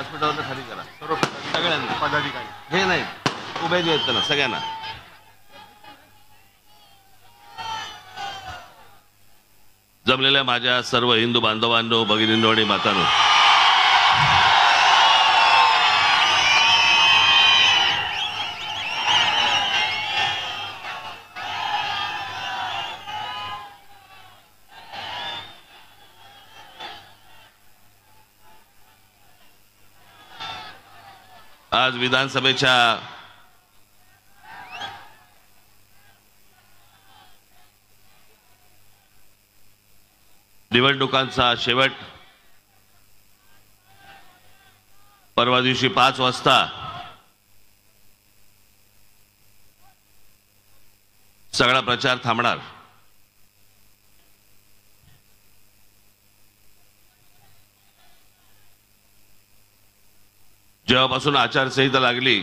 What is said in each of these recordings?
व्यासपीठावर खाली करा सर्व सगळ्यांना पदाधिकारी हे नाही उभे जे आहेत ना सगळ्यांना. जमलेल्या माझ्या सर्व हिंदू बांधवांनो, भगिनींनो आणि मातांनो, आज विधानसभेच्या निवडणुकांचा शेवट परवा दिवशी 5 वाजता सगळा प्रचार थांबणार. जेव्हापासून आचारसंहिता लागली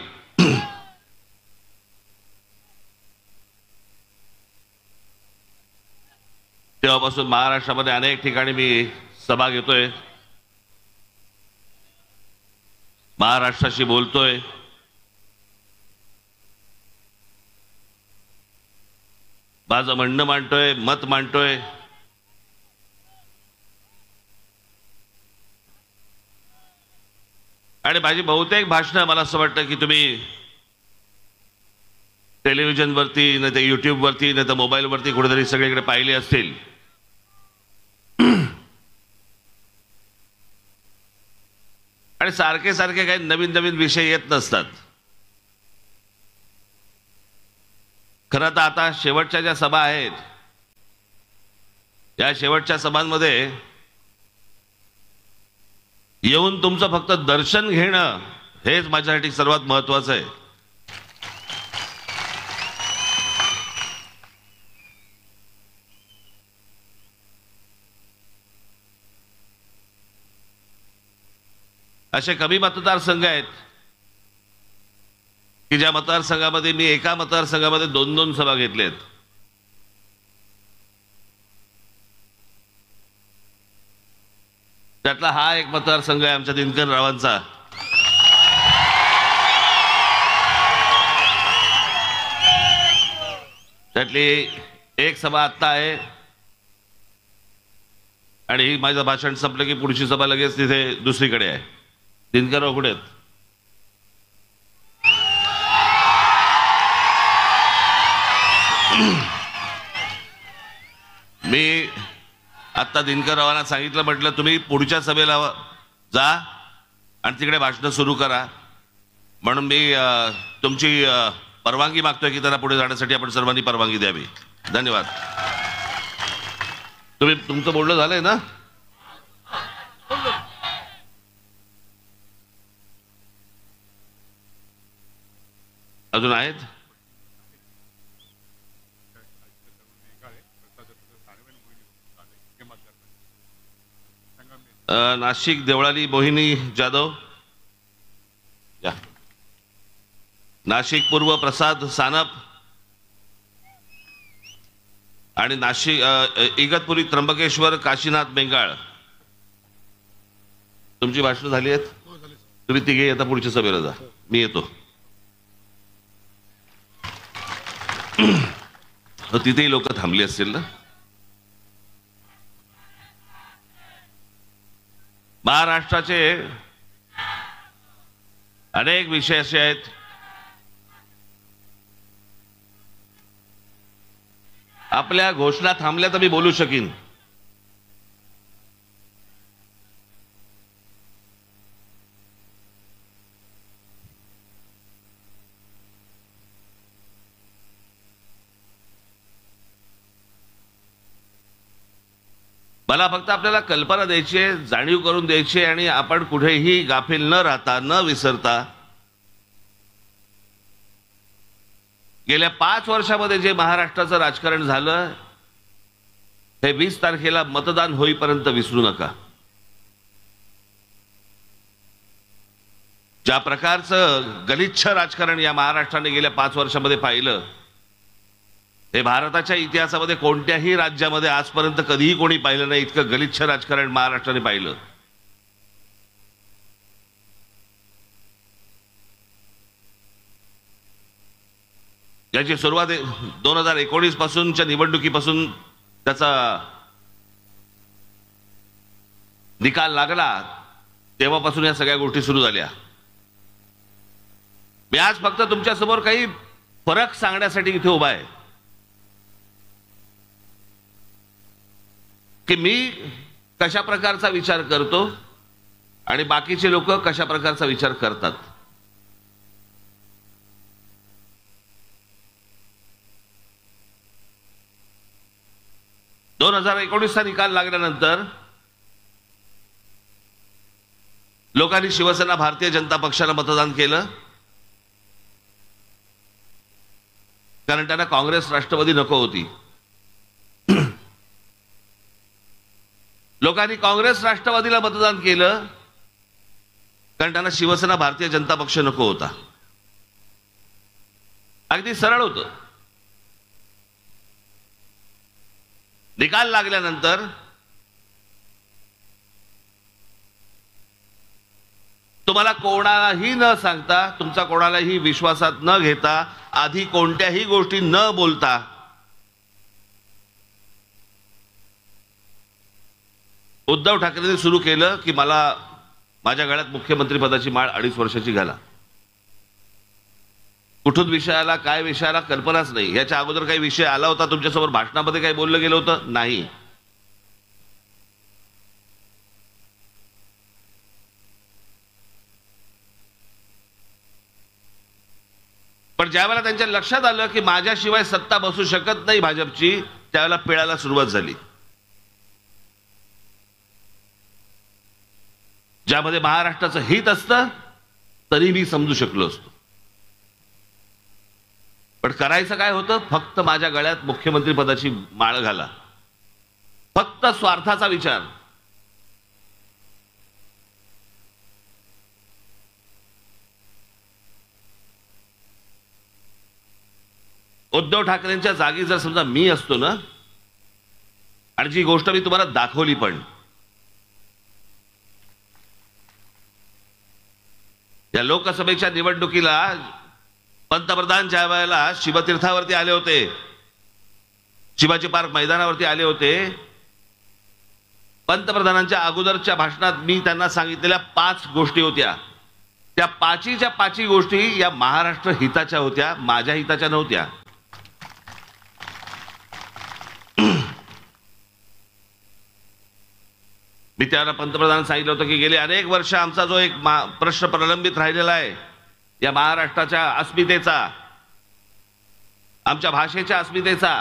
तेव्हापासून महाराष्ट्रामध्ये अनेक ठिकाणी मी सभा घेतोय, महाराष्ट्राशी बोलतोय. माझं म्हणणं मांडतोय, मत मांडतोय. आणि माझी बहुतेक भाषणं मला असं वाटतं की तुम्ही टेलिव्हिजनवरती नाही तर युट्यूबवरती नाही तर मोबाईलवरती कुठेतरी सगळीकडे पाहिली असतील. आणि सारखे सारखे काही नवीन नवीन विषय येत नसतात. खरं तर आता शेवटच्या ज्या सभा आहेत या शेवटच्या सभांमध्ये येऊन तुमचं फक्त दर्शन घेणं हेच माझ्यासाठी सर्वात महत्त्वाचं आहे. असे कमी मतदारसंघ आहेत की ज्या मतदारसंघामध्ये मी एका मतदारसंघामध्ये 2-2 सभा घेतल्यात. त्यातला हा एक मतदारसंघ आहे आमच्या दिनकर रावांचा. त्यातली एक सभा आत्ता आहे आणि ही माझं भाषण संपलं की पुढची सभा लगेच तिथे दुसरीकडे आहे. दिनकरराव कुठे आहेत? मी आता दिनकररावांना सांगितलं, म्हटलं तुम्ही पुढच्या सभेला जा आणि तिकडे भाषण सुरू करा. म्हणून मी तुमची परवानगी मागतोय की त्यांना पुढे जाण्यासाठी आपण सर्वांनी परवानगी द्यावी. धन्यवाद. तुमचं बोलणं झालंय ना? अजून आहेत? नाशिक देवळाली मोहिनी जाधव, नाशिक पूर्व प्रसाद सानप आणि नाशिक इगतपुरी त्र्यंबकेश्वर काशीनाथ बेंगाळ. तुमची भाषणं झाली आहेत? तुम्ही तिघे आता पुढच्या सभेला जा, मी येतो. तिथेही लोक थांबली असतील ना? महाराष्ट्राचे अनेक विषय असे आहेत आपल्या घोषणा थांबल्या तर मी बोलू शकीन. मला फक्त आपल्याला कल्पना द्यायची आहे, जाणीव करून द्यायची आहे आणि आपण कुठेही गाफील न राहता न विसरता गेल्या 5 वर्षामध्ये जे महाराष्ट्राचं राजकारण झालं हे 20 तारखेला मतदान होईपर्यंत विसरू नका. ज्या प्रकारचं गलिच्छ राजकारण या महाराष्ट्राने गेल्या 5 वर्षामध्ये पाहिलं हे भारताच्या इतिहासामध्ये कोणत्याही राज्यामध्ये आजपर्यंत कधीही कोणी पाहिलं नाही. इतकं गलिच्छ राजकारण महाराष्ट्राने पाहिलं. याची सुरुवात 2019 पासूनच्या निवडणुकीपासून त्याचा निकाल लागला तेव्हापासून या सगळ्या गोष्टी सुरू झाल्या. मी आज फक्त तुमच्या समोर काही फरक सांगण्यासाठी इथे उभा आहे की मी कशा प्रकारचा विचार करतो आणि बाकीचे लोक कशा प्रकारचा विचार करतात. चा निकाल लागल्यानंतर लोकांनी शिवसेना भारतीय जनता पक्षाला मतदान केलं कारण त्यांना काँग्रेस राष्ट्रवादी नको होती. लोकांनी काँग्रेस राष्ट्रवादीला मतदान केलं कारण त्यांना शिवसेना भारतीय जनता पक्ष नको होता. अगदी सरळ होतं. निकाल लागल्यानंतर तुम्हाला कोणालाही न सांगता, तुमचा कोणालाही विश्वासात न घेता, आधी कोणत्याही गोष्टी न बोलता उद्धव ठाकरेंनी सुरू केलं की मला माझ्या गळ्यात मुख्यमंत्री पदाची माळ 2.5 वर्षाची घाला. कुठून विषय आला, काय विषय आला, कल्पनाच नाही. याच्या अगोदर काही विषय आला होता तुमच्यासमोर, भाषणामध्ये काही बोललं गेलं होतं? नाही. पण ज्यावेळेला त्यांच्या लक्षात आलं की माझ्याशिवाय सत्ता बसू शकत नाही भाजपची, त्यावेळेला पिळायला सुरुवात झाली. ज्यामध्ये महाराष्ट्राचं हित असतं तरी मी समजू शकलो असतो. पण करायचं काय होतं? फक्त माझ्या गळ्यात मुख्यमंत्री पदाची माळ घाला. फक्त स्वार्थाचा विचार. उद्धव ठाकरेंच्या जागी जर समजा मी असतो ना, आणि जी गोष्ट मी तुम्हाला दाखवली, पण या लोकसभेच्या निवडणुकीला पंतप्रधान ज्या वेळेला शिवतीर्थावरती आले होते, शिवाजी पार्क मैदानावरती आले होते, पंतप्रधानांच्या अगोदरच्या भाषणात मी त्यांना सांगितलेल्या 5 गोष्टी होत्या. त्या 5च्या 5 गोष्टी या महाराष्ट्र हिताच्या होत्या, माझ्या हिताच्या नव्हत्या. मी त्याला पंतप्रधानांना सांगितलं होतं की गेले अनेक वर्ष आमचा जो एक प्रश्न प्रलंबित राहिलेला आहे या महाराष्ट्राच्या अस्मितेचा, आमच्या भाषेच्या अस्मितेचा,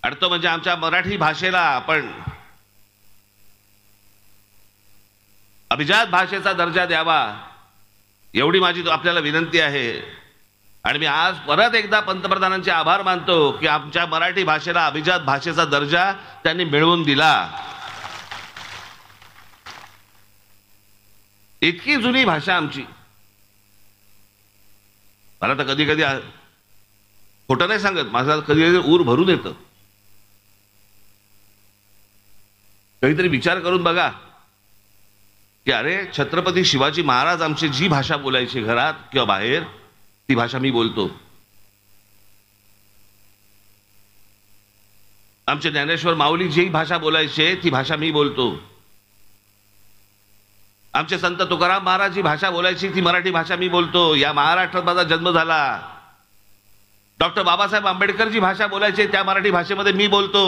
आणि तो म्हणजे आमच्या मराठी भाषेला आपण अभिजात भाषेचा दर्जा द्यावा, एवढी माझी आपल्याला विनंती आहे. आणि मी आज परत एकदा पंतप्रधानांचे आभार मानतो की आमच्या मराठी भाषेला अभिजात भाषेचा दर्जा त्यांनी मिळवून दिला. इतकी जुनी भाषा आमची. मला तर कधी कधी खोटं नाही सांगत, माझा कधी कधी ऊर भरून येतं. काहीतरी विचार करून बघा की अरे, छत्रपती शिवाजी महाराज आमची जी भाषा बोलायची घरात किंवा बाहेर, ती भाषा मी बोलतो. आमचे ज्ञानेश्वर माऊली जी भाषा बोलायचे ती भाषा मी बोलतो. आमचे संत तुकाराम महाराज जी भाषा बोलायची ती मराठी भाषा मी बोलतो. या महाराष्ट्रात माझा जन्म झाला. डॉक्टर बाबासाहेब आंबेडकर जी भाषा बोलायचे त्या मराठी भाषेमध्ये मी बोलतो.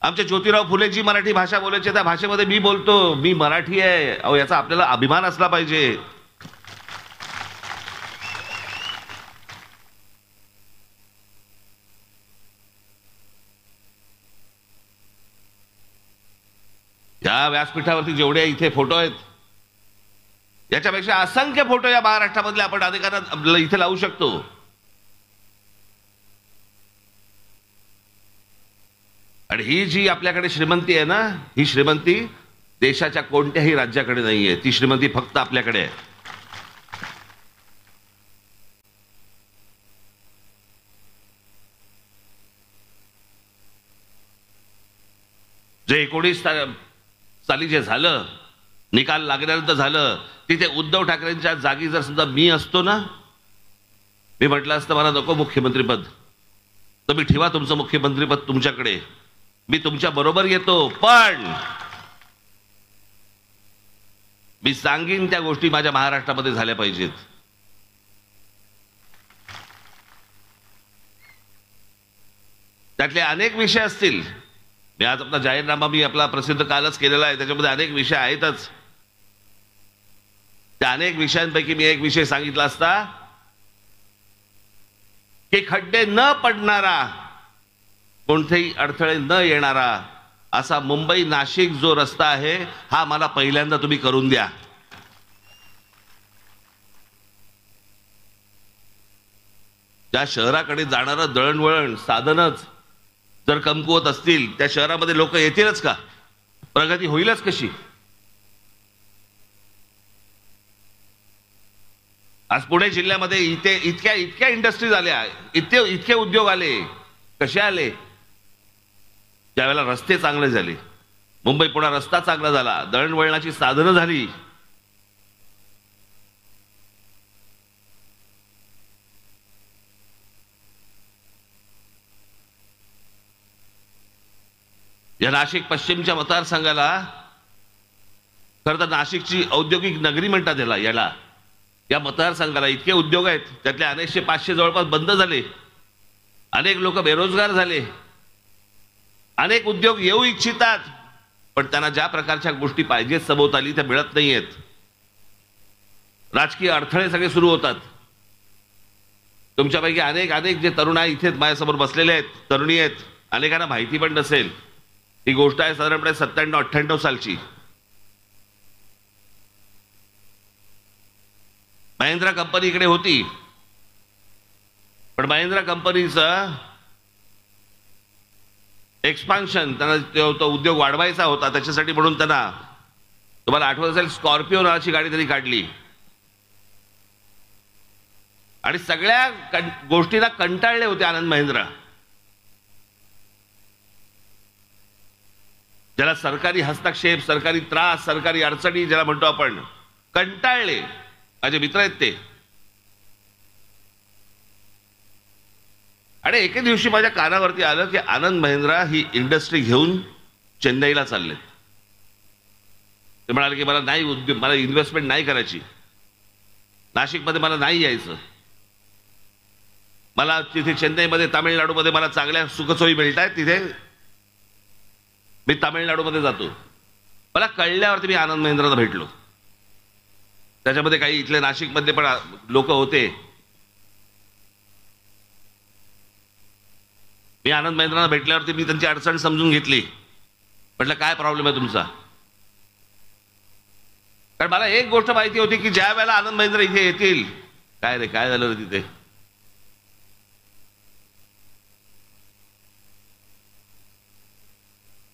आमचे ज्योतिराव फुले जी मराठी भाषा बोलायचे त्या भाषेमध्ये मी बोलतो. मी मराठी आहे. अहो, याचा आपल्याला अभिमान असला पाहिजे. या व्यासपीठावरती जेवढे इथे फोटो आहेत, याच्यापेक्षा असंख्य फोटो या महाराष्ट्रामधले आपण अधिकारात इथे लावू शकतो. आणि ही जी आपल्याकडे श्रीमंती आहे ना, ही श्रीमंती देशाच्या कोणत्याही राज्याकडे नाहीये. ती श्रीमंती फक्त आपल्याकडे आहे. जे 19 साली जे झालं, निकाल लागल्यानंतर झालं, तिथे उद्धव ठाकरेंच्या जागी जर सुद्धा मी असतो ना, मी म्हटलं असतं मला नको मुख्यमंत्रीपद, तुम्ही ठेवा तुमचं मुख्यमंत्रीपद तुमच्याकडे, मी तुमच्या बरोबर येतो, पण मी सांगीन त्या गोष्टी माझ्या महाराष्ट्रामध्ये झाल्या पाहिजेत. त्यातले अनेक विषय असतील. मी आज आपला जाहीरनामा मी आपला प्रसिद्ध कालच केलेला आहे, त्याच्यामध्ये अनेक विषय आहेतच. त्या अनेक विषयांपैकी मी एक विषय सांगितला असता की खड्डे न पडणारा, कोणतेही अडथळे न येणारा असा मुंबई नाशिक जो रस्ता आहे हा मला पहिल्यांदा तुम्ही करून द्या. ज्या शहराकडे जाणारं दळणवळण साधनच जर कमकुवत असतील, त्या शहरामध्ये लोक येतीलच का? प्रगती होईलच कशी? आज पुणे जिल्ह्यामध्ये इतक्या इंडस्ट्रीज आल्या, इतके उद्योग आले. कसे आले? ज्यावेळेला रस्ते चांगले झाले, मुंबई पुणे रस्ता चांगला झाला, दळणवळणाची साधनं झाली. या नाशिक पश्चिमच्या मतदारसंघाला खरं तर नाशिकची औद्योगिक नगरी म्हणतात याला. या मतदारसंघाला इतके उद्योग आहेत, त्यातले अनेकशे 500 जवळपास बंद झाले. अनेक लोक बेरोजगार झाले. अनेक उद्योग येऊ इच्छितात, पण त्यांना ज्या प्रकारच्या गोष्टी पाहिजेत सभोवताली त्या मिळत नाहीयेत. राजकीय अडथळे सगळे सुरू होतात. तुमच्यापैकी अनेक जे तरुण आहेत इथे माझ्यासमोर बसलेले आहेत, तरुणी आहेत, अनेकांना माहिती पण नसेल. ही गोष्ट आहे साधारणपणे 97-98 सालची. महिंद्रा कंपनी इकडे होती, पण महिंद्रा कंपनीचं एक्सपान्शन, त्यांना तो उद्योग वाढवायचा होता, त्याच्यासाठी म्हणून त्यांना, तुम्हाला आठवत असेल, स्कॉर्पिओ नावाची गाडी त्यांनी काढली आणि सगळ्या गोष्टीला कंटाळले होते आनंद महिंद्रा. ज्याला सरकारी हस्तक्षेप, सरकारी त्रास, सरकारी अडचणी ज्याला म्हणतो आपण, कंटाळले. माझे मित्र आहेत ते. आणि एके दिवशी माझ्या कानावरती आलं की आनंद महिंद्रा ही इंडस्ट्री घेऊन चेन्नईला चाललेत. ते म्हणाले की मला इन्व्हेस्टमेंट नाही करायची, नाशिकमध्ये मला नाही यायचं, मला तिथे चेन्नईमध्ये, तामिळनाडूमध्ये मला चांगल्या सुखसोयी मिळत आहेत, तिथे मी तामिळनाडूमध्ये जातो. मला कळल्यावरती मी आनंद महिंद्राला भेटलो. त्याच्यामध्ये काही इथले नाशिकमधले पण लोक होते. मी आनंद महिंद्राला भेटल्यावरती मी त्यांची अडचण समजून घेतली. म्हटलं काय प्रॉब्लेम आहे तुमचा? कारण मला एक गोष्ट माहिती होती की ज्या वेळेला आनंद महिंद्रा इथे येतील, काय रे काय झालं रे तिथे,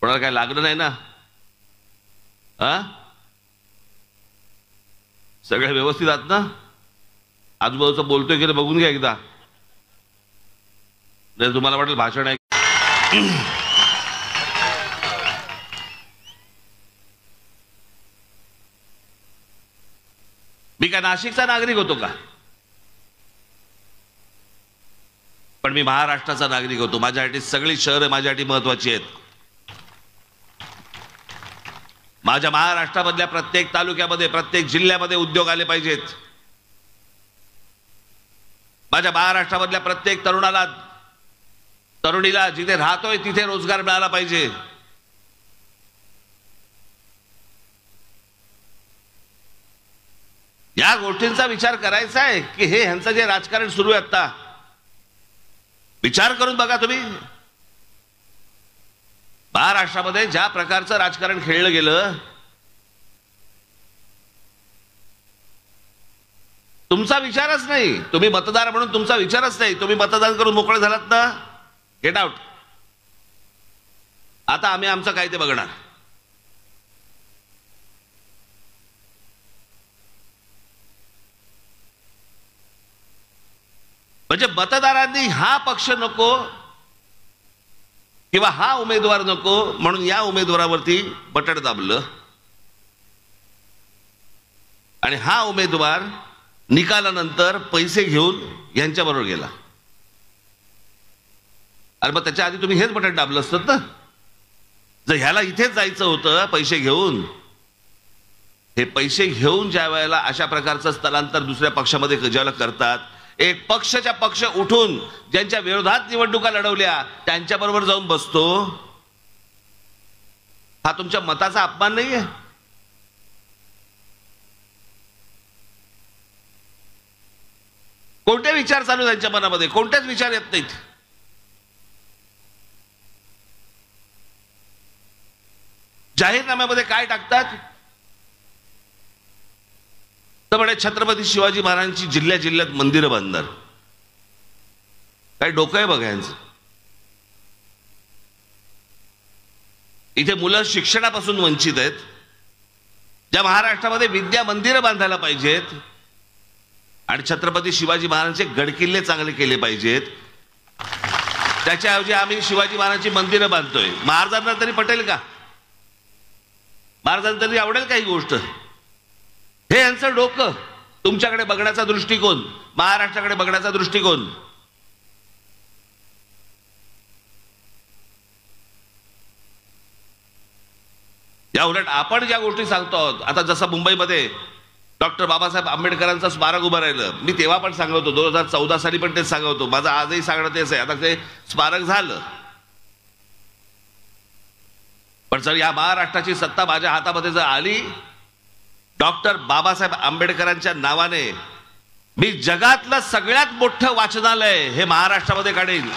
कोणाला काय लागलं नाही ना? सगळे व्यवस्थित आहात ना? आजूबाजूचं बोलतोय की बघून घ्या एकदा, नाही तुम्हाला वाटेल भाषण आहे. मी काय नाशिकचा नागरिक होतो का? पण मी महाराष्ट्राचा नागरिक होतो. माझ्यासाठी सगळी शहरं माझ्यासाठी महत्वाची आहेत. माझ्या महाराष्ट्रामधल्या प्रत्येक तालुक्यामध्ये, प्रत्येक जिल्ह्यामध्ये उद्योग आले पाहिजेत. माझ्या महाराष्ट्रामधल्या प्रत्येक तरुणीला जिथे राहतोय तिथे रोजगार मिळाला पाहिजे. या गोष्टींचा विचार करायचा आहे की हे ह्यांचं जे राजकारण सुरू आहे आता, विचार करून बघा तुम्ही. महाराष्ट्रामध्ये ज्या प्रकारचं राजकारण खेळलं गेलं, तुमचा विचारच नाही. तुम्ही मतदार म्हणून तुमचा विचारच नाही. तुम्ही मतदान करून मोकळे झालात ना, गेट आउट. आता आम्ही आमचं काय ते बघणार. म्हणजे मतदारांनी हा पक्ष नको किंवा हा उमेदवार नको म्हणून या उमेदवारावरती बटण दाबलं आणि हा उमेदवार निकालानंतर पैसे घेऊन यांच्याबरोबर गेला. अरे मग त्याच्या आधी तुम्ही हेच बटन दाबलं असतं ना. जर ह्याला इथेच जायचं होतं पैसे घेऊन, हे पैसे घेऊन ज्या वेळेला अशा प्रकारचं स्थलांतर दुसऱ्या पक्षामध्ये ज्यावेळेला करतात, एक पक्षाच्या पक्ष उठून ज्यांच्या विरोधात निवडणुका लढवल्या त्यांच्याबरोबर जाऊन बसतो, हा तुमच्या मताचा अपमान नाहीये? कोणते विचार चालू त्यांच्या मनामध्ये? कोणतेच विचार येत नाहीत. जाहीरनाम्यामध्ये काय टाकतात? तर म्हणे छत्रपती शिवाजी महाराजांची जिल्ह्या जिल्ह्यात मंदिरं बांधणार. काय डोकं आहे बघा यांचं. इथे मुलं शिक्षणापासून वंचित आहेत. ज्या महाराष्ट्रामध्ये विद्या मंदिरं बांधायला पाहिजेत आणि छत्रपती शिवाजी महाराजांचे गडकिल्ले चांगले केले पाहिजेत, त्याच्याऐवजी आम्ही शिवाजी महाराजांची मंदिरं बांधतोय. महाराजांना तरी पटेल का? महाराजांना तरी आवडेल का ही गोष्ट? हे यांचं डोकं. तुमच्याकडे बघण्याचा दृष्टिकोन, महाराष्ट्राकडे बघण्याचा दृष्टिकोन. या उलट आपण ज्या गोष्टी सांगतो आहोत, आता जसं मुंबईमध्ये डॉक्टर बाबासाहेब आंबेडकरांचं स्मारक उभं राहिलं, मी तेव्हा पण सांगत होतो, 2014 साली पण तेच सांगत होतो, माझं आजही सांगणं तेच आहे. आता ते स्मारक झालं, पण जर या महाराष्ट्राची सत्ता माझ्या हातामध्ये जर आली, डॉक्टर बाबासाहेब आंबेडकरांच्या नावाने मी जगातलं सगळ्यात मोठं वाचनालय हे महाराष्ट्रामध्ये काढेन.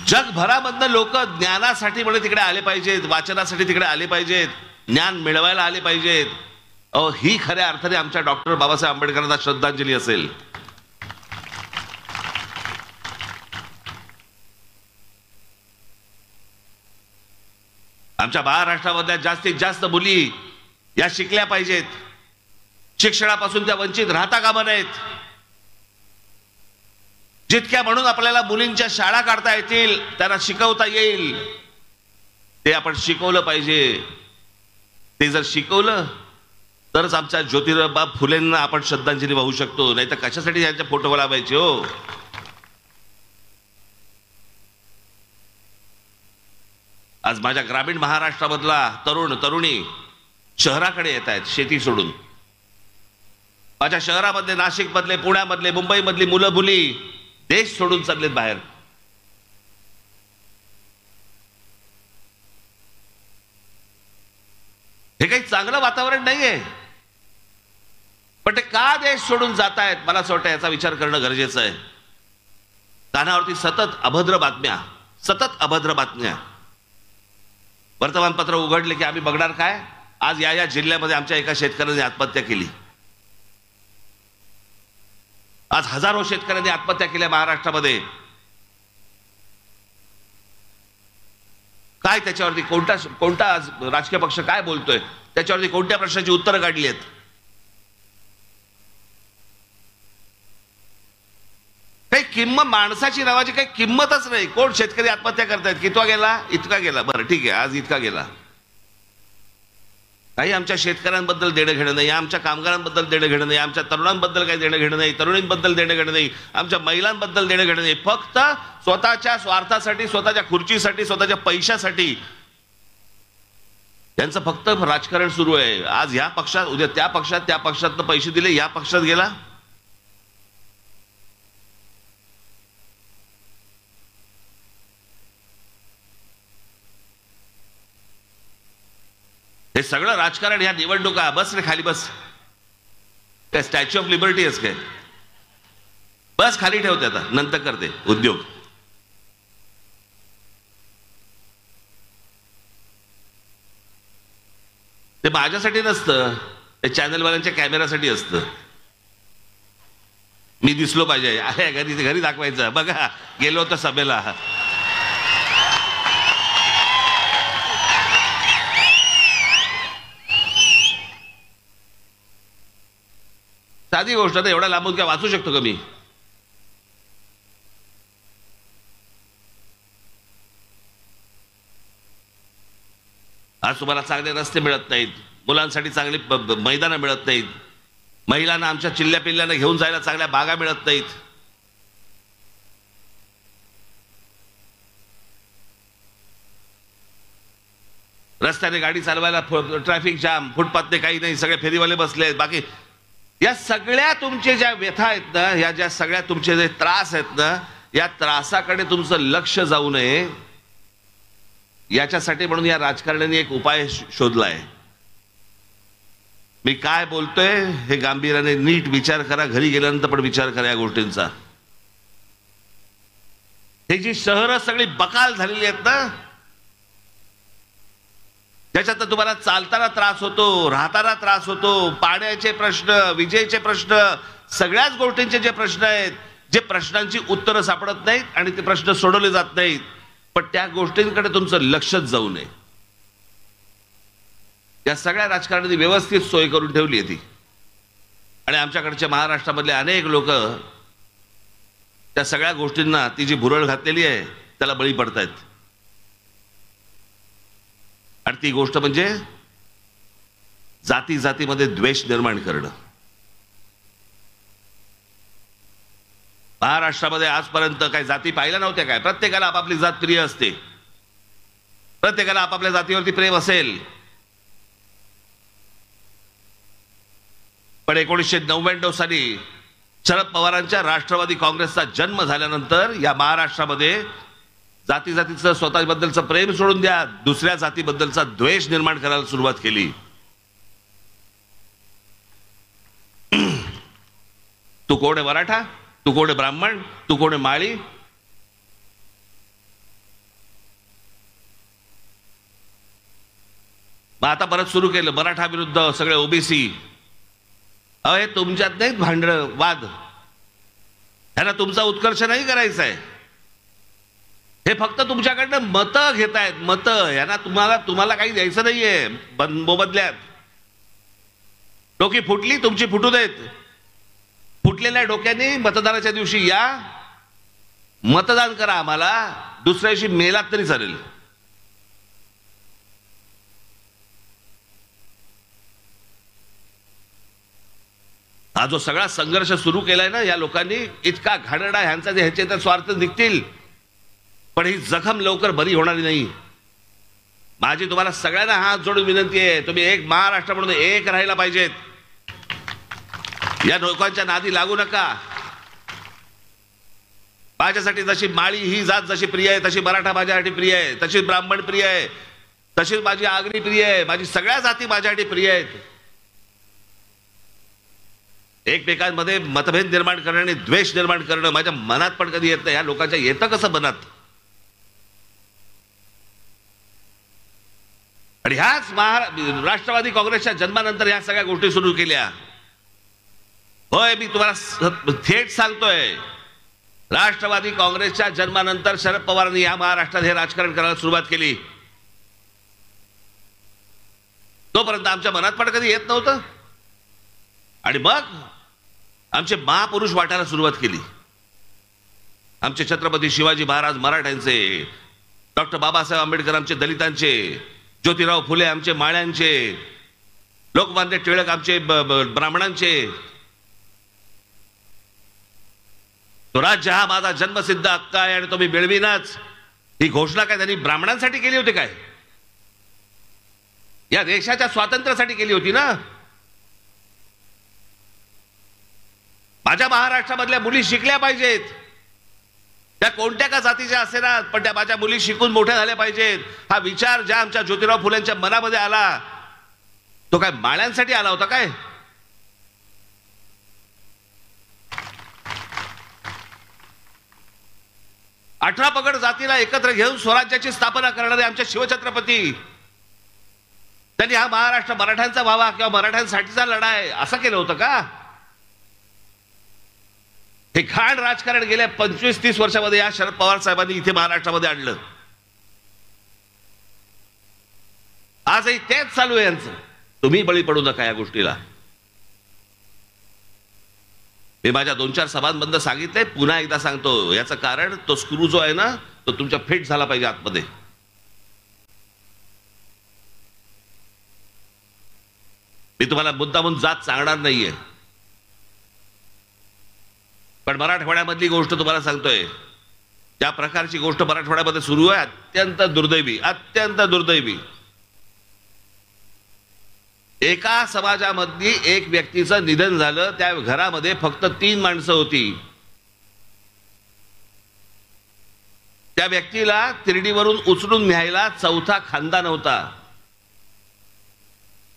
जगभरामधनं लोक ज्ञानासाठी म्हणे तिकडे आले पाहिजेत, वाचनासाठी तिकडे आले पाहिजेत, ज्ञान मिळवायला आले पाहिजेत. ही खऱ्या अर्थाने आमच्या डॉक्टर बाबासाहेब आंबेडकरांना श्रद्धांजली असेल. आमच्या महाराष्ट्रामधल्या जास्तीत जास्त मुली या शिकल्या पाहिजेत. शिक्षणापासून त्या वंचित राहता कामा नयेत. जितक्या म्हणून आपल्याला मुलींच्या शाळा काढता येतील, त्यांना शिकवता येईल, ते आपण शिकवलं पाहिजे. ते जर शिकवलं तरच आमच्या ज्योतिबा फुलेंना आपण श्रद्धांजली वाहू शकतो. नाही तर कशासाठी यांच्या फोटो लावायचे हो? आज माझ्या ग्रामीण महाराष्ट्रामधला तरुण तरुणी शहराकडे येत आहेत शेती सोडून. माझ्या शहरामधले, नाशिक मधले, पुण्यामधले, मुंबई मधली मुलं मुली देश सोडून चाललेत बाहेर. हे काही चांगलं वातावरण नाहीये. पण ते का देश सोडून जात आहेत, मला असं वाटतं याचा विचार करणं गरजेचं आहे. कानावरती सतत अभद्र बातम्या, सतत अभद्र बातम्या. वर्तमानपत्र उघडले की आम्ही बघणार काय? आज या जिल्ह्यामध्ये आमच्या एका शेतकऱ्याने आत्महत्या केली. आज हजारो शेतकऱ्यांनी आत्महत्या केल्या महाराष्ट्रामध्ये. काय त्याच्यावरती कोणता राजकीय पक्ष काय बोलतोय, त्याच्यावरती कोणत्या प्रश्नाची उत्तरं काढली आहेत? काही किंमत, माणसाची नावाची काही किंमतच नाही. कोण शेतकरी आत्महत्या करतायत? कितवा गेला? इतका गेला. बरं ठीक आहे, आज इतका गेला. काही आमच्या शेतकऱ्यांबद्दल देणं घेणं नाही, आमच्या कामगारांबद्दल देणं घेणं नाही, आमच्या तरुणांबद्दल काही देणं घेणं नाही, तरुणींबद्दल देणं घेणं नाही, आमच्या महिलांबद्दल देणं घेणं नाही. फक्त स्वतःच्या स्वार्थासाठी, स्वतःच्या खुर्चीसाठी, स्वतःच्या पैशासाठी त्यांचं फक्त राजकारण सुरू आहे. आज या पक्षात, उद्या त्या पक्षात, त्या पक्षातनं पैसे दिले, या पक्षात गेला. हे सगळं राजकारण, ह्या निवडणुका. बस रे खाली बस. काय स्टॅच्यू ऑफ लिबर्टी आहेस काय? बस खाली ठेवते, आता नंतर करते उद्योग. ते माझ्यासाठी नसतं, ते चॅनलवाल्यांच्या कॅमेरासाठी असतं. मी दिसलो पाहिजे, आहे घरी दाखवायचं. बघा गेलो होतो सभेला. साधी गोष्ट. तर एवढा लांबून काय वाचू शकतो का मी? आज तुम्हाला चांगले रस्ते मिळत नाहीत, मुलांसाठी चांगली मैदानं मिळत नाहीत, महिलांना आमच्या चिल्ल्या पिल्ल्यांना घेऊन जायला चांगल्या बागा मिळत नाहीत. रस्त्याने गाडी चालवायला ट्रॅफिक जाम, फुटपाथने काही नाही, सगळे फेरीवाले बसले आहेत. बाकी या सगळ्या तुमचे ज्या व्यथा आहेत ना, या ज्या सगळ्या तुमचे जे त्रास आहेत ना, या त्रासाकडे तुमचं लक्ष जाऊ नये याच्यासाठी म्हणून या राजकारण्यांनी एक उपाय शोधलाय. मी काय बोलतोय हे गांभीर्याने नीट विचार करा, घरी गेल्यानंतर पण विचार करा या गोष्टींचा. हे जी शहरं सगळी बकाल झालेली आहेत ना, त्याच्यात तुम्हाला चालताना त्रास होतो, राहताना त्रास होतो, पाण्याचे प्रश्न, विजेचे प्रश्न, सगळ्याच गोष्टींचे जे प्रश्न आहेत, जे प्रश्नांची उत्तरं सापडत नाहीत आणि ते प्रश्न सोडवले जात नाहीत, पण त्या गोष्टींकडे तुमचं लक्षच जाऊ नये. या सगळ्या राजकारण्यांनी व्यवस्थित सोय करून ठेवली आहे ती. आणि आमच्याकडच्या महाराष्ट्रामधले अनेक लोक त्या सगळ्या गोष्टींना ती जी भुरळ घातलेली आहे त्याला बळी पडतायत. आणि ती गोष्ट म्हणजे जाती जातीमध्ये द्वेष निर्माण करणं. महाराष्ट्रामध्ये आजपर्यंत काही जाती पाहिल्या नव्हत्या काय? प्रत्येकाला आपापली जात प्रिय असते, प्रत्येकाला आपापल्या जातीवरती प्रेम असेल. पण 1999 साली शरद पवारांच्या राष्ट्रवादी काँग्रेसचा जन्म झाल्यानंतर या महाराष्ट्रामध्ये जाती जातीचं स्वतःबद्दलचं प्रेम सोडून द्या, दुसऱ्या जातीबद्दलचा द्वेष निर्माण करायला सुरुवात केली. तू कोण आहे मराठा, तू कोण आहे ब्राह्मण, तू कोण आहे माळी. मग आता परत सुरू केलं मराठा विरुद्ध सगळे ओबीसी. हे तुमच्यात नाहीत भांडण वाद, ह्यांना तुमचा उत्कर्ष नाही करायचा आहे. हे फक्त तुमच्याकडनं मतं घेतायत, मतं. यांना तुम्हाला काही द्यायचं नाहीये मोबदल्यात. डोकी फुटली तुमची, फुटू देत. फुटलेल्या डोक्याने मतदानाच्या दिवशी या, मतदान करा. आम्हाला दुसऱ्या दिवशी मेलात तरी चालेल. हा जो सगळा संघर्ष सुरू केलाय ना या लोकांनी, इतका घाणेरडा, ह्यांचा जे ह्याचे तर स्वार्थ निघतील, पण ही जखम लवकर बरी होणारी नाही. माझी तुम्हाला सगळ्यांना हात जोडून विनंती आहे, तुम्ही एक महाराष्ट्र म्हणून एक राहायला पाहिजेत. या लोकांच्या नादी लागू नका. माझ्यासाठी जशी माळी ही जात जशी प्रिय आहे, तशी मराठा माझ्यासाठी प्रिय आहे, तशी ब्राह्मण प्रिय आहे, तशीच माझी आगरी प्रिय आहे. माझी सगळ्या जाती माझ्यासाठी प्रिय आहेत. एकमेकांमध्ये मतभेद निर्माण करणं आणि द्वेष निर्माण करणं माझ्या मनात पण कधी येत नाही. या लोकांच्या येतं कसं मनात? आणि ह्याच राष्ट्रवादी काँग्रेसच्या जन्मानंतर ह्या सगळ्या गोष्टी सुरू केल्या. होय, मी तुम्हाला थेट सांगतोय, राष्ट्रवादी काँग्रेसच्या जन्मानंतर शरद पवारांनी या महाराष्ट्रात हे राजकारण करायला सुरुवात केली. तोपर्यंत आमच्या मनात पण कधी येत नव्हतं. आणि मग आमचे महापुरुष वाटायला सुरुवात केली. आमचे छत्रपती शिवाजी महाराज मराठ्यांचे, डॉक्टर बाबासाहेब आंबेडकर आमचे दलितांचे, ज्योतिराव फुले आमचे माळ्यांचे, लोकमान्य टिळक आमचे ब्राह्मणांचे. तो राज्य हा माझा जन्मसिद्ध हक्क आहे आणि तो मी मिळवीनच, ही घोषणा काय त्यांनी ब्राह्मणांसाठी केली होती काय? या देशाच्या स्वातंत्र्यासाठी केली होती ना. माझ्या महाराष्ट्रामधल्या मुली शिकल्या पाहिजेत, त्या कोणत्या का जातीच्या असेना, पण त्या माझ्या मुली शिकून मोठ्या झाल्या पाहिजेत. हा विचार ज्या आमच्या ज्योतिराव फुलेंच्या मनामध्ये आला, तो काय माळ्यांसाठी आला होता काय? अठरा पगड जातीला एकत्र घेऊन स्वराज्याची स्थापना करणारे आमचे शिवछत्रपती, त्यांनी हा महाराष्ट्र मराठ्यांचा व्हावा किंवा मराठ्यांसाठीचा लढा आहे असं केलं होतं का? हे घाण राजकारण गेल्या 25-30 वर्षामध्ये या शरद पवार साहेबांनी इथे महाराष्ट्रामध्ये आणलं. आजही तेच चालू आहे यांचं. तुम्ही बळी पडू नका या गोष्टीला. मी माझ्या 2-4 सभांबद्दल सांगितलंय, पुन्हा एकदा सांगतो. याचं कारण तो स्क्रू जो आहे ना, तो तुमच्या फिट झाला पाहिजे आतमध्ये. मी तुम्हाला मुद्दामून जात सांगणार नाहीये, पण मराठवाड्यामधली गोष्ट तुम्हाला सांगतोय. ज्या प्रकारची गोष्ट मराठवाड्यामध्ये सुरू आहे, अत्यंत दुर्दैवी, अत्यंत दुर्दैवी. एका समाजामधली एक व्यक्तीचं निधन झालं, त्या घरामध्ये फक्त 3 माणसं होती. त्या व्यक्तीला तिरडीवरून उचलून न्यायला चौथा खानदान होता.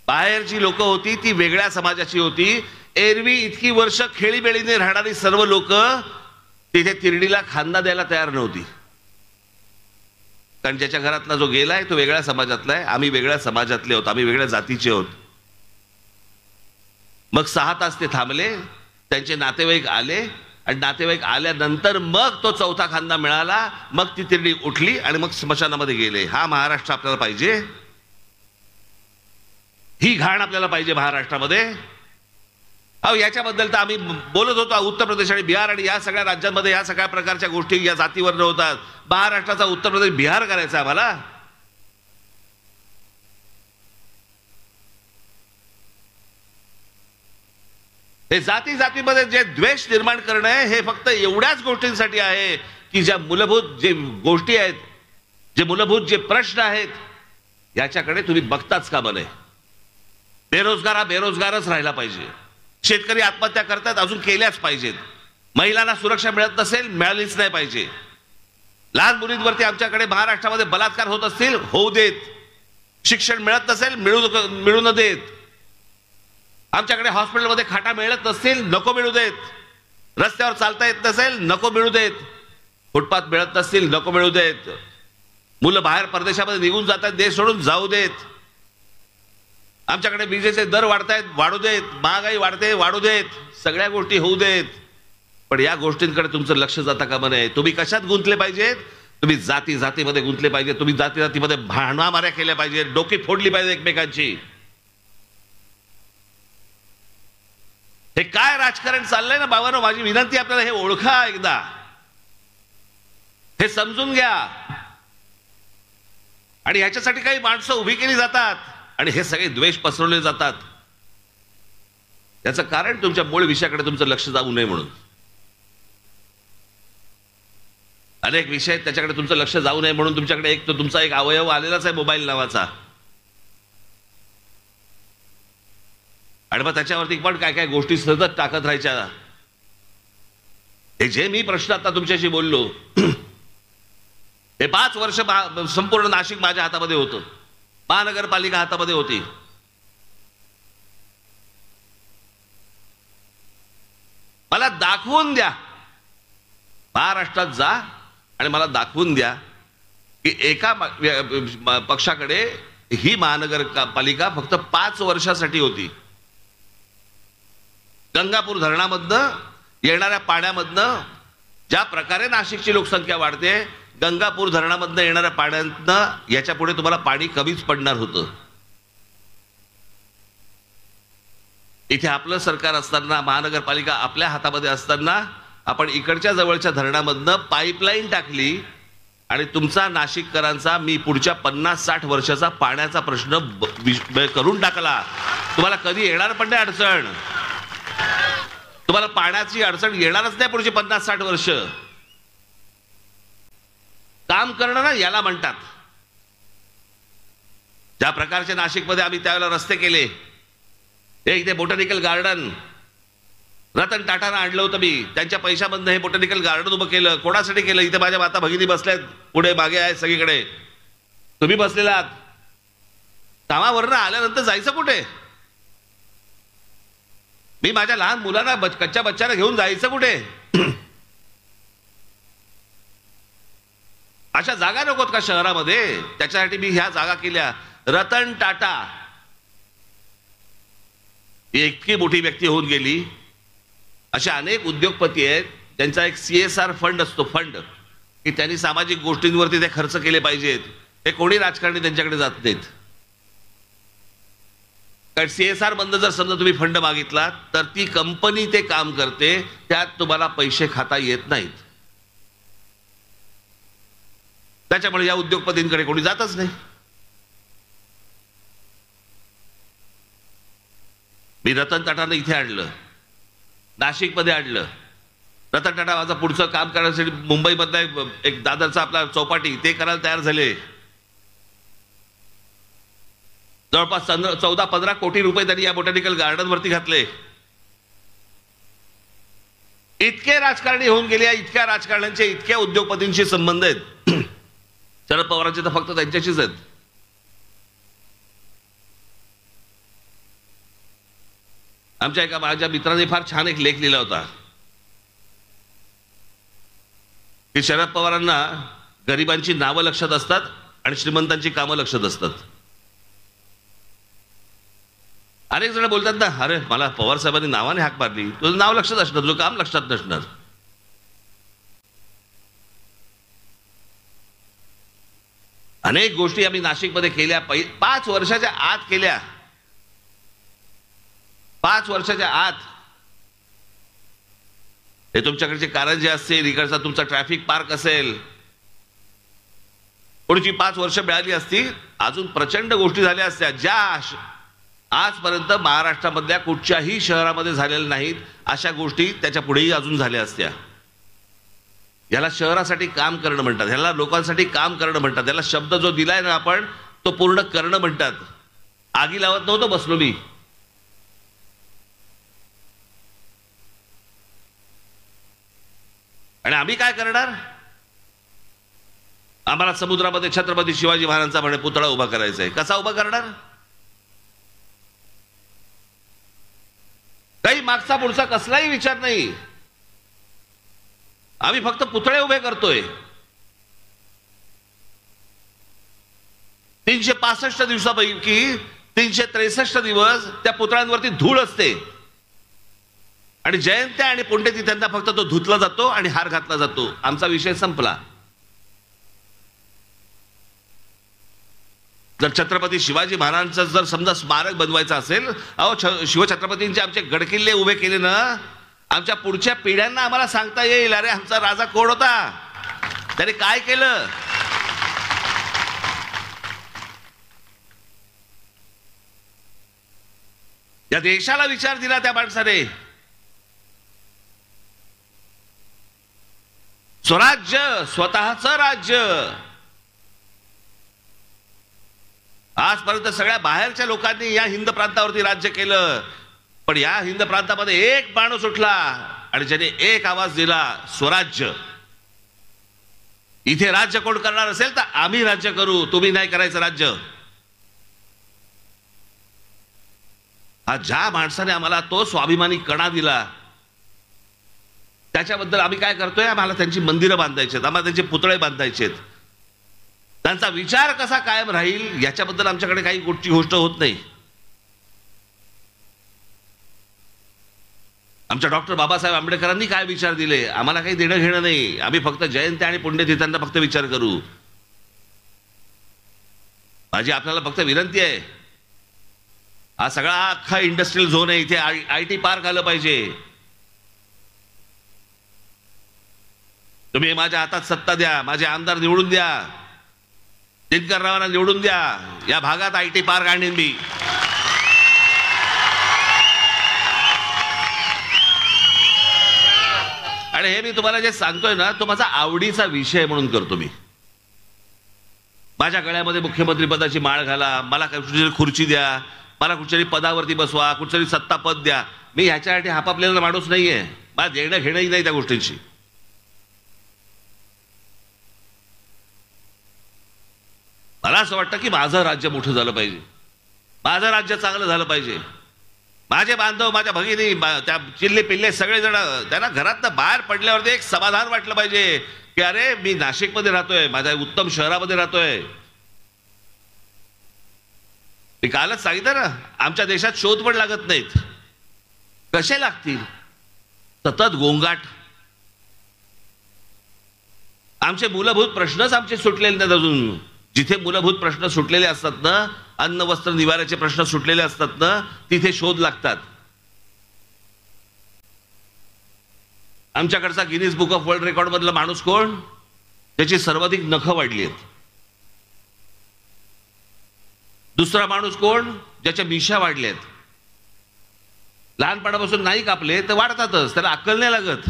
बाहेरची लोक होती ती वेगळ्या समाजाची होती. एरवी इतकी वर्ष खेळीबेळीने राहणारी सर्व लोक तिथे तिरडीला खांदा द्यायला तयार नव्हती, कारण ज्याच्या घरातला जो गेलाय तो वेगळ्या समाजातला आहे, आम्ही वेगळ्या समाजातले आहोत, आम्ही वेगळ्या जातीचे आहोत. मग 6 तास ते थांबले, त्यांचे नातेवाईक आले, आणि नातेवाईक आल्यानंतर मग तो चौथा खांदा मिळाला. मग ती तिरडी उठली आणि मग स्मशानामध्ये गेले. हा महाराष्ट्र आपल्याला पाहिजे? ही घाण आपल्याला पाहिजे महाराष्ट्रामध्ये? अहो, याच्याबद्दल तर आम्ही बोलत होतो. उत्तर प्रदेश आणि बिहार आणि या सगळ्या राज्यांमध्ये या सगळ्या प्रकारच्या गोष्टी या जातीवर होतात. महाराष्ट्राचा उत्तर प्रदेश बिहार करायचा आम्हाला? हे जाती जातीमध्ये जे द्वेष निर्माण करणं आहे, हे फक्त एवढ्याच गोष्टींसाठी आहे की ज्या मूलभूत जे गोष्टी आहेत, जे मूलभूत जे प्रश्न आहेत, याच्याकडे तुम्ही बघताच का बने? बेरोजगार हा बेरोजगारच राहिला पाहिजे. शेतकरी आत्महत्या करतात, अजून केल्याच पाहिजेत. महिलांना सुरक्षा मिळत नसेल, मिळालीच नाही पाहिजे. लहान मुलींवरती आमच्याकडे महाराष्ट्रामध्ये बलात्कार होत असतील, होऊ देत. शिक्षण मिळत नसेल, मिळू न देत. आमच्याकडे हॉस्पिटलमध्ये खाटा मिळत नसतील, नको मिळू देत. रस्त्यावर चालता येत नसेल, नको मिळू देत. फुटपाथ मिळत नसतील, नको मिळू देत. मुलं बाहेर परदेशामध्ये निघून जातात, देश सोडून जाऊ देत. आमच्याकडे विजेचे दर वाढतायत, वाढू देत. महागाई वाढते, वाढू देत. सगळ्या गोष्टी होऊ देत. पण या गोष्टींकडे तुमचं लक्ष जाता कामा नये. तुम्ही कशात गुंतले पाहिजेत? तुम्ही जाती जातीमध्ये गुंतले पाहिजे. तुम्ही जाती जातीमध्ये भांडणामाऱ्या केल्या पाहिजे, डोकी फोडली पाहिजे एकमेकांची. हे काय राजकारण चाललंय ना बाबांनो, माझी विनंती आपल्याला हे ओळखा एकदा, हे समजून घ्या. आणि ह्याच्यासाठी काही माणसं उभी केली जातात आणि हे सगळे द्वेष पसरवले जातात. याचं कारण तुमच्या मूळ विषयाकडे तुमचं लक्ष जाऊ नये म्हणून. अनेक विषय त्याच्याकडे तुमचं लक्ष जाऊ नये म्हणून तुमच्याकडे एक तो तुमचा एक अवयव आलेलाच आहे, मोबाईल नावाचा. आणि मग त्याच्यावरती पण काय काय गोष्टी सतत टाकत राहायच्या. हे जे मी प्रश्न आता तुमच्याशी बोललो, हे 5 वर्ष संपूर्ण नाशिक माझ्या हातामध्ये होतं. महानगरपालिका हातामध्ये होती. मला दाखवून द्या, महाराष्ट्रात जा आणि मला दाखवून द्या की एका पक्षाकडे ही महानगरपालिका फक्त 5 वर्षासाठी होती. गंगापूर धरणामधनं येणाऱ्या पाण्यामधनं ज्या प्रकारे नाशिकची लोकसंख्या वाढते, गंगापूर धरणामधनं येणाऱ्या पाण्यातनं याच्या पुढे तुम्हाला पाणी कमीच पडणार होतं. इथे आपलं सरकार असताना, महानगरपालिका आपल्या हातामध्ये असताना, आपण इकडच्या जवळच्या धरणामधनं पाईपलाईन टाकली आणि तुमचा नाशिककरांचा मी पुढच्या 50-60 वर्षाचा पाण्याचा प्रश्न करून टाकला. तुम्हाला कधी येणार पण नाही अडचण. तुम्हाला पाण्याची अडचण येणारच नाही पुढची 50-60 वर्ष. काम करणं ना याला म्हणतात. ज्या प्रकारचे नाशिकमध्ये आम्ही त्यावेळेला रस्ते केले, इथे बोटॅनिकल गार्डन रतन टाटानं आणलं होतं मी. त्यांच्या पैशामधनं हे बोटॅनिकल गार्डन उभं केलं. कोणासाठी केलं? इथे माझ्या माता भगिनी बसल्यात, पुढे मागे आहेत सगळीकडे. तुम्ही बसलेला आहात. कामावरनं आल्यानंतर जायचं कुठे? मी माझ्या लहान मुलांना कच्च्या बच्चांना घेऊन जायचं कुठे? अशा जागा नकोत का शहरामध्ये? त्याच्यासाठी मी ह्या जागा केल्या. रतन टाटा ही इतकी मोठी व्यक्ती होऊन गेली. असे अनेक उद्योगपती आहेत त्यांचा एक CSR फंड असतो, फंड की त्यांनी सामाजिक गोष्टींवरती ते खर्च केले पाहिजेत. हे कोणी राजकारणी त्यांच्याकडे जात नाहीत. कारण CSR मधनं जर समजा तुम्ही फंड मागितला तर ती कंपनी ते काम करते, त्यात तुम्हाला पैसे खाता येत नाहीत. त्याच्यामुळे या उद्योगपतींकडे कोणी जातच नाही. मी रतन टाटाने इथे आणलं, नाशिकमध्ये आणलं. रतन टाटा माझं पुढचं काम करण्यासाठी मुंबईमधला एक दादरचा आपला चौपाटी ते करायला तयार झाले. जवळपास 14-15 कोटी रुपये त्यांनी या बोटॅनिकल गार्डन वरती घातले. इतके राजकारणी होऊन गेले, इतक्या राजकारण्यांचे इतक्या उद्योगपतींशी संबंध आहेत. शरद पवारांचे तर फक्त त्यांच्याशीच आहेत. आमच्या एका माझ्या मित्राने फार छान एक लेख लिहिला होता की शरद पवारांना गरिबांची नावं लक्षात असतात आणि श्रीमंतांची कामं लक्षात असतात. अनेक जण बोलतात ना, अरे मला पवार साहेबांनी नावाने हाक मारली, तुझं नाव लक्षात असणार, तुझं काम लक्षात नसणार. अनेक गोष्टी आम्ही नाशिकमध्ये केल्या, 5 वर्षाच्या आत केल्या. 5 वर्षाच्या आत हे तुमच्याकडचे कारंजे असतील, इकडचा तुमचा ट्रॅफिक पार्क असेल, पुढची 5 वर्ष मिळाली असती, अजून प्रचंड गोष्टी झाल्या असत्या ज्या आजपर्यंत महाराष्ट्रामधल्या कुठच्याही शहरामध्ये झालेल्या नाहीत. अशा गोष्टी त्याच्या पुढेही अजून झाल्या असत्या. याला शहरासाठी काम करणं म्हणतात, ह्याला लोकांसाठी काम करणं म्हणतात. याला शब्द जो दिलाय ना आपण, तो पूर्ण करणं म्हणतात. आगी लावत नव्हतो बसलो मी. आणि आम्ही काय करणार? आम्हाला समुद्रामध्ये छत्रपती शिवाजी महाराजांचा म्हणे पुतळा उभा करायचा आहे. कसा उभा करणार? काही मागचा पुढचा कसलाही विचार नाही. आम्ही फक्त पुतळे उभे करतोय. 365 दिवसापैकी 363 दिवस त्या पुतळ्यांवरती धूळ असते आणि जयंत्या आणि पुण्यतिथ्यांना फक्त तो धुतला जातो आणि हार घातला जातो. आमचा विषय संपला. जर छत्रपती शिवाजी महाराजांचं जर समजा स्मारक बनवायचं असेल, अहो शिवछत्रपतींचे आमचे गडकिल्ले उभे केले ना, आमच्या पुढच्या पिढ्यांना आम्हाला सांगता येईल, अरे आमचा राजा कोण होता, त्याने काय केलं. या देशाला विचार दिला त्या माणसाने. स्वराज्य, स्वतःचं राज्य. आजपर्यंत सगळ्या बाहेरच्या लोकांनी या हिंद प्रांतावरती राज्य केलं, पण या हिंद प्रांतामध्ये एक माणूस उठला आणि ज्याने एक आवाज दिला, स्वराज्य. इथे राज्य कोण करणार असेल तर आम्ही राज्य करू, तुम्ही नाही करायचं राज्य. हा ज्या माणसाने आम्हाला तो स्वाभिमानी कणा दिला, त्याच्याबद्दल आम्ही काय करतोय? आम्हाला त्यांची मंदिरं बांधायची आहेत, आम्हाला त्यांचे पुतळे बांधायचे आहेत. त्यांचा विचार कसा कायम राहील याच्याबद्दल आमच्याकडे काही गोष्ट होत नाही. आमच्या डॉक्टर बाबासाहेब आंबेडकरांनी काय विचार दिले आम्हाला काही देणं घेणं नाही. आम्ही फक्त जयंती आणि पुण्यतिथ्यांना फक्त विचार करू. माझी आपल्याला फक्त विनंती आहे, हा सगळा अख्खा इंडस्ट्रियल झोन आहे, इथे IT पार्क आलं पाहिजे. तुम्ही माझ्या हातात सत्ता द्या, माझे आमदार निवडून द्या, दिनकररावांना निवडून द्या, या भागात IT पार्क आणीन मी. आणि हे मी तुम्हाला जे सांगतोय ना, तो माझा आवडीचा विषय म्हणून करतो मी. माझ्या गळ्यामध्ये मुख्यमंत्री पदाची माळ घाला, मला कुठेतरी खुर्ची द्या, मला कुठच्याही पदावरती बसवा, कुठच्याही सत्ता पद द्या. मी ह्याच्यासाठी हापापलेला माणूस नाहीये. मला देणं घेणंही नाही त्या गोष्टींची. मला असं वाटतं की माझं राज्य मोठं झालं पाहिजे, माझं राज्य चांगलं झालं पाहिजे. माझे बांधव, माझ्या भगिनी, त्या चिल्ले पिल्ले सगळेजण, त्यांना घरातनं बाहेर पडल्यावरती एक समाधान वाटलं पाहिजे की अरे मी नाशिकमध्ये राहतोय, माझ्या उत्तम शहरामध्ये राहतोय. मी कालच सांगितलं ना, आमच्या देशात शोध पण लागत नाहीत. कसे लागतील? सतत गोंगाट. आमचे मूलभूत प्रश्नच आमचे सुटलेले नाहीत अजून. जिथे मूलभूत प्रश्न सुटलेले असतात ना, अन्न वस्त्र निवाऱ्याचे प्रश्न सुटलेले असतात ना, तिथे शोध लागतात. आमच्याकडचा Guinness book of world record मधला माणूस कोण? त्याची सर्वाधिक नखं वाढली आहेत. दुसरा माणूस कोण? ज्याच्या मिशा वाढल्या आहेत. लहानपणापासून नाही कापले तर वाढतातच, त्याला अक्कल नाही लागत.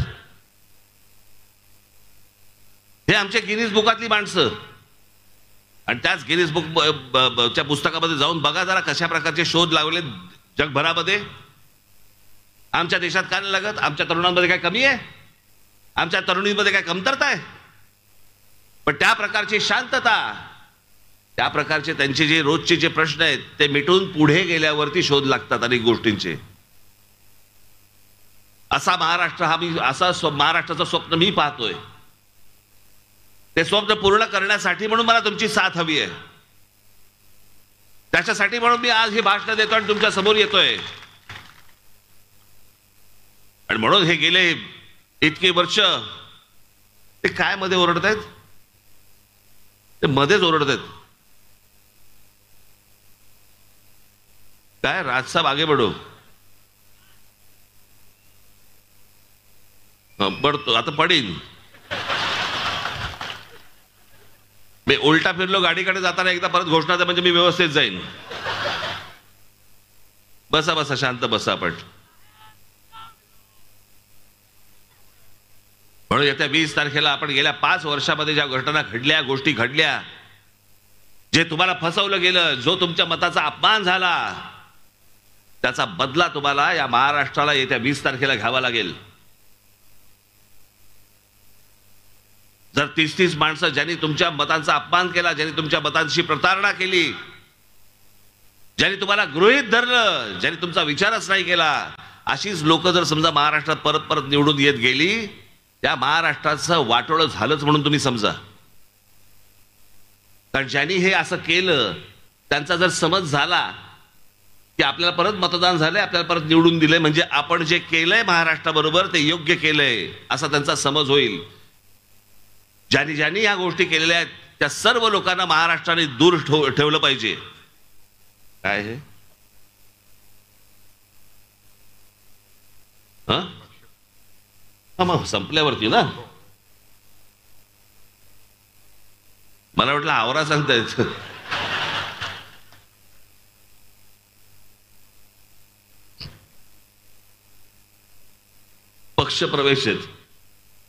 हे आमच्या गिनीज बुकातली माणसं. आणि त्याच गिनीज बुक च्या पुस्तकामध्ये जाऊन बघा जरा कशा प्रकारचे शोध लावले जगभरामध्ये. आमच्या देशात काय नाही लागत? आमच्या तरुणांमध्ये काय कमी आहे? आमच्या तरुणींमध्ये काय कमतरता आहे? पण त्या प्रकारची शांतता, त्या प्रकारचे त्यांचे जे रोजचे जे प्रश्न आहेत ते मिटून पुढे गेल्यावरती शोध लागतात अनेक गोष्टींचे. असा महाराष्ट्र हा मी असा महाराष्ट्राचं स्वप्न मी पाहतोय. ते स्वप्न पूर्ण करण्यासाठी म्हणून मला तुमची साथ हवी आहे. त्याच्यासाठी म्हणून मी आज ही भाषण देतो आणि तुमच्या समोर येतोय. आणि म्हणून हे गेले इतके वर्ष ते काय मध्ये ओरडत आहेत? ते मध्येच ओरडत आहेत. काय राजसाहेब आगे बढो. पडतो आता पडीन. मी उलटा फिरलो गाडीकडे जाताना एकदा परत घोषणा द्या म्हणजे मी व्यवस्थित जाईन. बसा बसा शांत बसा आपण. म्हणून येत्या 20 तारखेला आपण गेल्या 5 वर्षामध्ये ज्या घटना घडल्या, गोष्टी घडल्या, जे तुम्हाला फसवलं गेलं, जो तुमच्या मताचा अपमान झाला, त्याचा बदला तुम्हाला या महाराष्ट्राला येत्या 20 तारखेला घ्यावा लागेल. जर 30-30 माणसं ज्यांनी तुमच्या मतांचा अपमान केला, ज्यांनी तुमच्या मतांशी प्रतारणा केली, ज्यांनी तुम्हाला गृहीत धरलं, ज्यांनी तुमचा विचारच नाही केला, अशीच लोक जर समजा महाराष्ट्रात परत परत निवडून येत गेली, त्या महाराष्ट्राचं वाटोळं झालंच म्हणून तुम्ही समजा. कारण ज्यांनी हे असं केलं त्यांचा जर समज झाला की आपल्याला परत मतदान झालंय, आपल्याला परत निवडून दिलंय, म्हणजे आपण जे केलंय महाराष्ट्राबरोबर ते योग्य केलंय असा त्यांचा समज होईल. ज्यांनी ज्यांनी या गोष्टी केलेल्या आहेत त्या सर्व लोकांना महाराष्ट्राने दूर ठेवलं पाहिजे. काय हे मग संपल्यावरती ना, मला वाटलं आवरा सांगतायत. पक्ष प्रवेश आहेत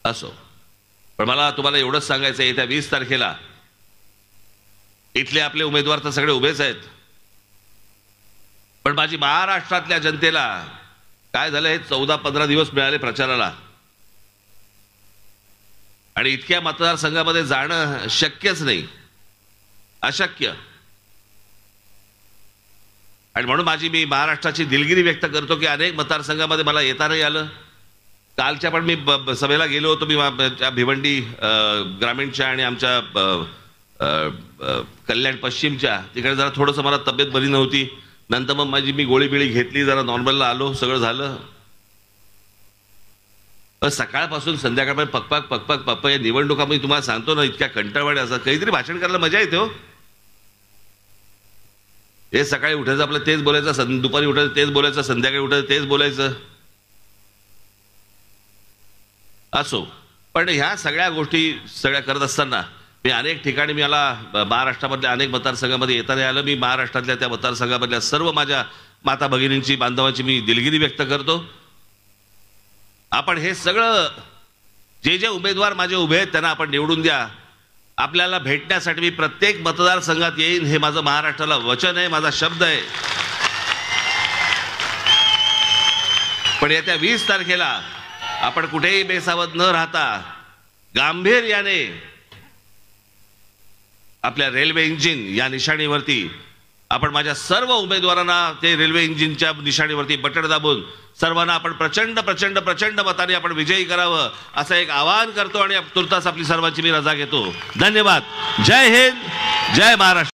असो, पण मला तुम्हाला एवढंच सांगायचं आहे, येत्या 20 तारखेला इथले आपले उमेदवार तर सगळे उभेच आहेत, पण माझी महाराष्ट्रातल्या जनतेला काय झालंय, 14-15 दिवस मिळाले प्रचाराला आणि इतक्या मतदारसंघामध्ये जाणं शक्यच नाही, अशक्य. आणि म्हणून मी महाराष्ट्राची दिलगिरी व्यक्त करतो की अनेक मतदारसंघामध्ये मला येता नाही आलं. कालच्या पण मी सभेला गेलो होतो, मी भिवंडी ग्रामीणच्या आणि आमच्या कल्याण पश्चिमच्या तिकडे जरा थोडंसं मला तब्येत बरी नव्हती. नंतर मग मी गोळी बिळी घेतली, जरा नॉर्मलला आलो, सगळं झालं. सकाळपासून संध्याकाळपर्यंत पकपक पकपक पप्पा या निवडणुका मी तुम्हाला सांगतो ना, इतक्या कंटाळवाड्या असतात. काहीतरी भाषण करायला मजा येते हो. हे सकाळी उठायचं आपलं तेच बोलायचं, दुपारी उठायचं तेच बोलायचं, संध्याकाळी उठायचं तेच बोलायचं असो. पण ह्या सगळ्या गोष्टी सगळ्या करत असताना मी अनेक ठिकाणी मला महाराष्ट्रामधल्या अनेक मतदारसंघामध्ये येता नाही आलं. मी महाराष्ट्रातल्या त्या मतदारसंघामधल्या सर्व माझ्या माता भगिनींची, बांधवांची मी दिलगिरी व्यक्त करतो. आपण हे सगळं जे जे उमेदवार माझे उभे आहेत त्यांना आपण निवडून द्या. आपल्याला भेटण्यासाठी मी प्रत्येक मतदारसंघात येईन, हे माझं महाराष्ट्राला वचन आहे, माझा शब्द आहे. पण येत्या 20 तारखेला आपण कुठेही बेसावध न राहता गांभीर्याने आपल्या रेल्वे इंजिन या निशाणीवरती आपण माझ्या सर्व उमेदवारांना ते रेल्वे इंजिनच्या निशाणीवरती बटण दाबून सर्वांना आपण प्रचंड प्रचंड प्रचंड मताने आपण विजयी करावं असं एक आवाहन करतो आणि तुर्तास आपली सर्वांची मी रजा घेतो. धन्यवाद. जय हिंद, जय महाराष्ट्र.